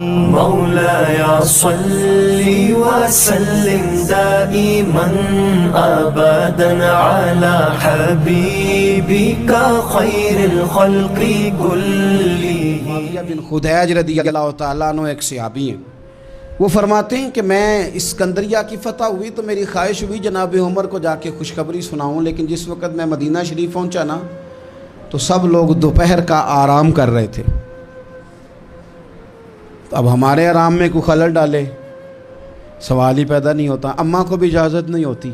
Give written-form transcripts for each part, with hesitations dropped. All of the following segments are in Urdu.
مولاي صل وسلم دائما ابدا على حبيبك خير الخلق كلهم۔ معاویہ بن خدیج رضی اللہ تعالیٰ عنہ ایک صحابی ہیں، وہ فرماتے ہیں کہ میں اسکندریہ کی فتح ہوئی تو میری خواہش ہوئی جناب عمر کو جا کے خوشخبری سناؤں، لیکن جس وقت میں مدینہ شریف پہنچا نا تو سب لوگ دوپہر کا آرام کر رہے تھے۔ اب ہمارے آرام میں کوئی خلل ڈالے سوال ہی پیدا نہیں ہوتا، اماں کو بھی اجازت نہیں ہوتی،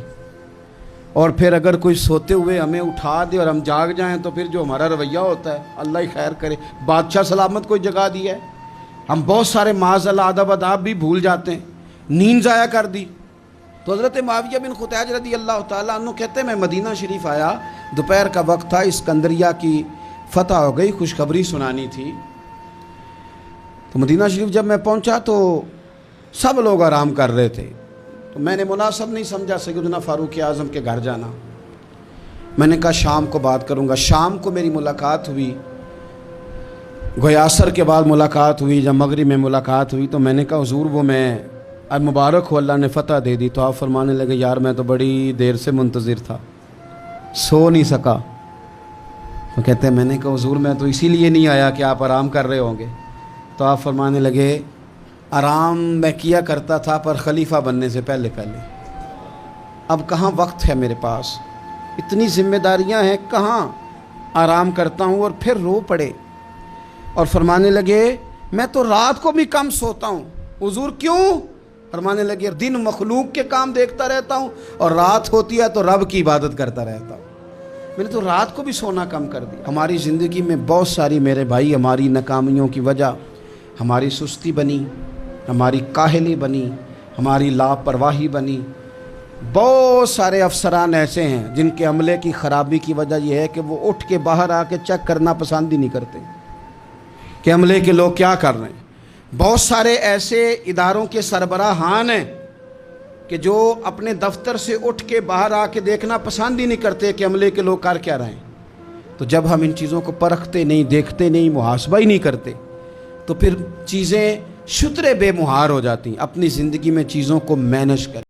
اور پھر اگر کوئی سوتے ہوئے ہمیں اٹھا دے اور ہم جاگ جائیں تو پھر جو ہمارا رویہ ہوتا ہے اللہ ہی خیر کرے، بادشاہ سلامت کوئی جگہ دی ہے، ہم بہت سارے معاذ اللہ ادب آداب بھی بھول جاتے ہیں، نیند ضائع کر دی۔ تو حضرت معاویہ بن خدیج رضی اللہ تعالیٰ عنہ کہتے ہیں میں مدینہ شریف آیا، دوپہر کا وقت تھا، اسکندریہ کی فتح ہو گئی، خوشخبری سنانی تھی۔ تو مدینہ شریف جب میں پہنچا تو سب لوگ آرام کر رہے تھے، تو میں نے مناسب نہیں سمجھا سیدنا فاروق اعظم کے گھر جانا۔ میں نے کہا شام کو بات کروں گا۔ شام کو میری ملاقات ہوئی، گویا عصر کے بعد ملاقات ہوئی، جب مغرب میں ملاقات ہوئی تو میں نے کہا حضور وہ میں اب مبارک ہو اللہ نے فتح دے دی۔ تو آپ فرمانے لگے یار میں تو بڑی دیر سے منتظر تھا، سو نہیں سکا۔ تو کہتے ہیں میں نے کہا حضور میں تو اسی لیے نہیں آیا کہ آپ آرام کر رہے ہوں گے۔ تو آپ فرمانے لگے آرام میں کیا کرتا تھا پر خلیفہ بننے سے پہلے اب کہاں وقت ہے میرے پاس، اتنی ذمہ داریاں ہیں، کہاں آرام کرتا ہوں۔ اور پھر رو پڑے اور فرمانے لگے میں تو رات کو بھی کم سوتا ہوں۔ حضور کیوں؟ فرمانے لگے دن مخلوق کے کام دیکھتا رہتا ہوں اور رات ہوتی ہے تو رب کی عبادت کرتا رہتا ہوں، میں نے تو رات کو بھی سونا کم کر دیا۔ ہماری زندگی میں بہت ساری میرے بھائی ہماری ناکامیوں کی وجہ ہماری سستی بنی، ہماری کاہلی بنی، ہماری لاپرواہی بنی۔ بہت سارے افسران ایسے ہیں جن کے عملے کی خرابی کی وجہ یہ ہے کہ وہ اٹھ کے باہر آ کے چیک کرنا پسند ہی نہیں کرتے کہ عملے کے لوگ کیا کر رہے ہیں۔ بہت سارے ایسے اداروں کے سربراہان ہیں کہ جو اپنے دفتر سے اٹھ کے باہر آ کے دیکھنا پسند ہی نہیں کرتے کہ عملے کے لوگ کر کیا رہے ہیں۔ تو جب ہم ان چیزوں کو پرکھتے نہیں، دیکھتے نہیں، محاسبہ ہی نہیں کرتے تو پھر چیزیں شترے بے مہار ہو جاتی ہیں۔ اپنی زندگی میں چیزوں کو مینج کریں۔